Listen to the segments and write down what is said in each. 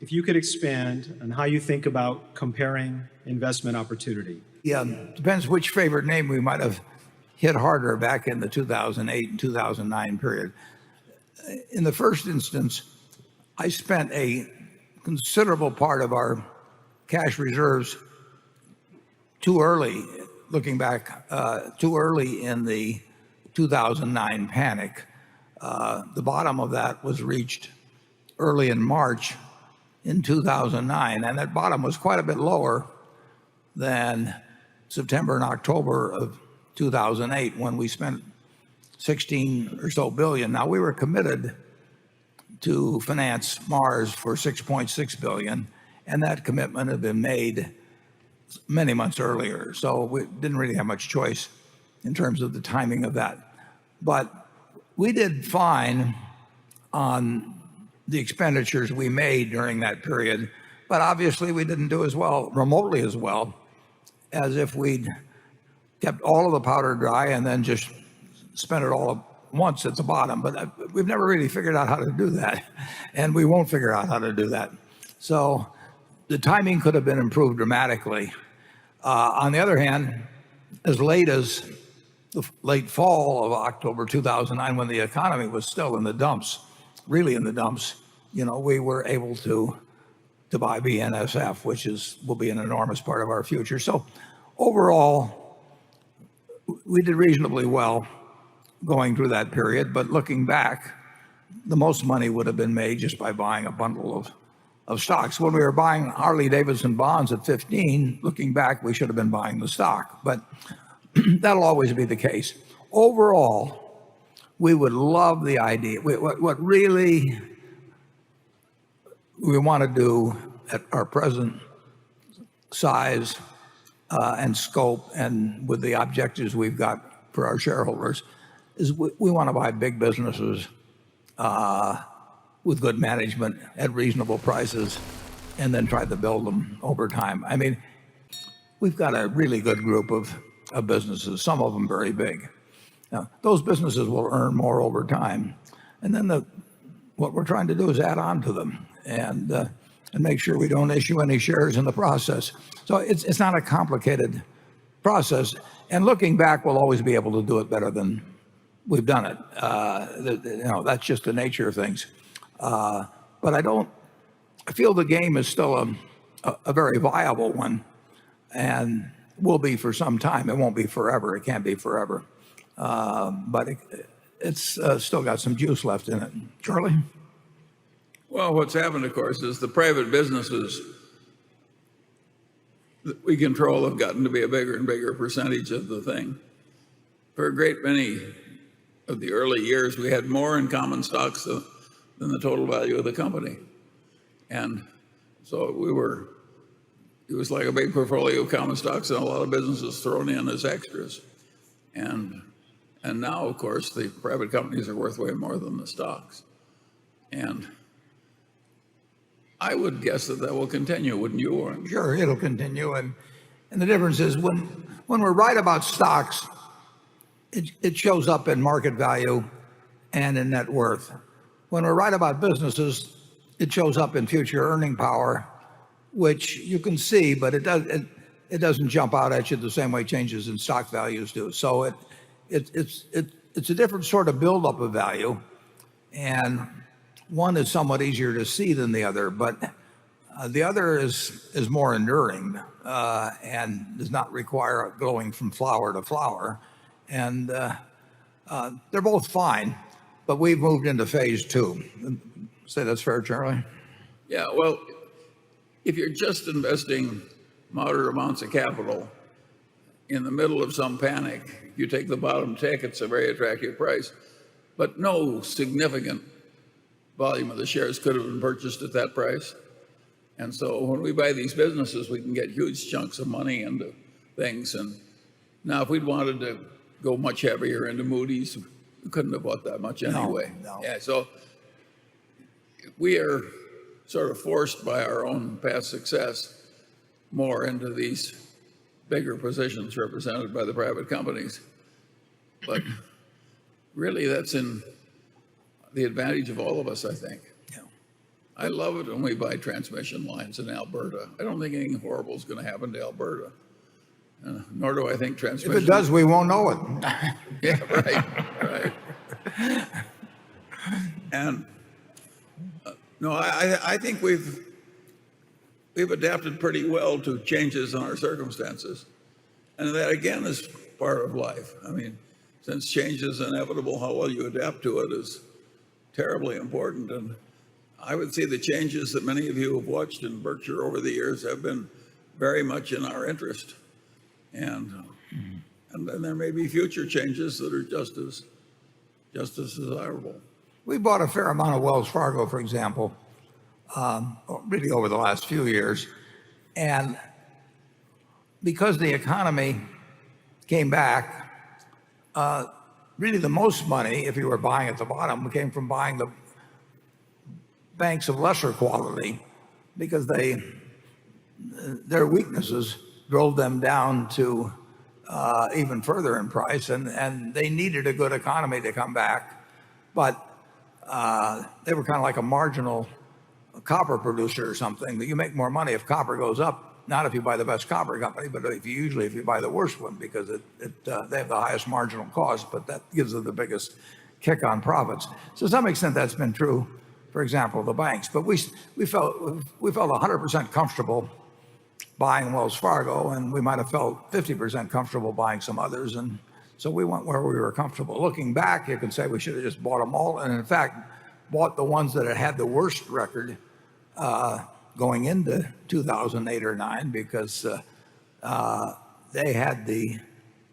if you could expand on how you think about comparing investment opportunity. Yeah, depends which favorite name we might have hit harder back in the 2008 and 2009 period. In the first instance, I spent a considerable part of our cash reserves too early, looking back, too early in the 2009 panic. The bottom of that was reached early in March in 2009, and that bottom was quite a bit lower than September and October of 2008 when we spent 16 or so billion. Now, we were committed to finance Mars for 6.6 billion, and that commitment had been made many months earlier, so we didn't really have much choice in terms of the timing of that. But we did fine on the expenditures we made during that period, but obviously we didn't do as well, remotely as well, as if we'd kept all of the powder dry and then just spent it all at once at the bottom. But we've never really figured out how to do that, and we won't figure out how to do that. So the timing could have been improved dramatically. On the other hand, as late as the late fall of October 2009, when the economy was still in the dumps, really in the dumps, we were able to buy BNSF, which will be an enormous part of our future. So overall, we did reasonably well going through that period. But looking back, the most money would have been made just by buying a bundle of stocks. When we were buying Harley-Davidson bonds at 15, looking back, we should have been buying the stock. But that'll always be the case. Overall, we would love the idea. What really we want to do at our present size and scope, and with the objectives we've got for our shareholders, is we want to buy big businesses with good management at reasonable prices, and then try to build them over time. I mean, we've got a really good group of businesses, some of them very big. Now, those businesses will earn more over time, and then what we're trying to do is add on to them and make sure we don't issue any shares in the process. So it's not a complicated process, and looking back, we'll always be able to do it better than we've done it. That's just the nature of things. But I feel the game is still a very viable one, and will be for some time. It won't be forever. It can't be forever. But it's still got some juice left in it. Charlie? Well, what's happened, of course, is the private businesses that we control have gotten to be a bigger and bigger percentage of the thing. For a great many of the early years, we had more in common stocks than the total value of the company. And so it was like a big portfolio of common stocks and a lot of businesses thrown in as extras. And now, of course, the private companies are worth way more than the stocks. And I would guess that will continue, wouldn't you, Warren? Sure, it'll continue. And the difference is when we're right about stocks, it shows up in market value and in net worth. When we're right about businesses, it shows up in future earning power, which you can see, but it doesn't jump out at you the same way changes in stock values do. So it's a different sort of buildup of value, and one is somewhat easier to see than the other, but the other is more enduring and does not require going from flower to flower. And they're both fine, but we've moved into phase two. Say that's fair, Charlie? Yeah, well, if you're just investing moderate amounts of capital in the middle of some panic, you take the bottom tick, it's a very attractive price. But no significant volume of the shares could have been purchased at that price. And so when we buy these businesses, we can get huge chunks of money into things. And now if we'd wanted to go much heavier into Moody's, we couldn't have bought that much anyway. No. Yeah, so we are sort of forced by our own past success more into these bigger positions represented by the private companies. But really, that's in the advantage of all of us, I think. Yeah. I love it when we buy transmission lines in Alberta. I don't think anything horrible is going to happen to Alberta. Nor do I think If transmission. it does, we won't know it. Yeah, right. And no, I think we've adapted pretty well to changes in our circumstances, and that again is part of life. I mean, since change is inevitable, how well you adapt to it is terribly important. And I would say the changes that many of you have watched in Berkshire over the years have been very much in our interest. And then there may be future changes that are just as desirable. We bought a fair amount of Wells Fargo, for example, really over the last few years. And because the economy came back, really the most money, if you were buying at the bottom, came from buying the banks of lesser quality, because their weaknesses drove them down to even further in price, and they needed a good economy to come back. But they were kind of like a marginal copper producer or something, that you make more money if copper goes up, not if you buy the best copper company, but if you buy the worst one, because they have the highest marginal cost, but that gives them the biggest kick on profits. So to some extent that's been true, for example, the banks. But we felt 100% comfortable buying Wells Fargo, and we might have felt 50% comfortable buying some others, and so we went where we were comfortable. Looking back, you can say we should have just bought them all, and in fact bought the ones that had the worst record going into 2008 or 9, because they had the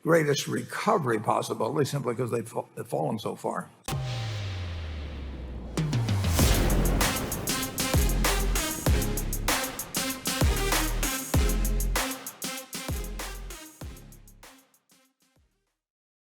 greatest recovery possibility, simply because they'd fallen so far.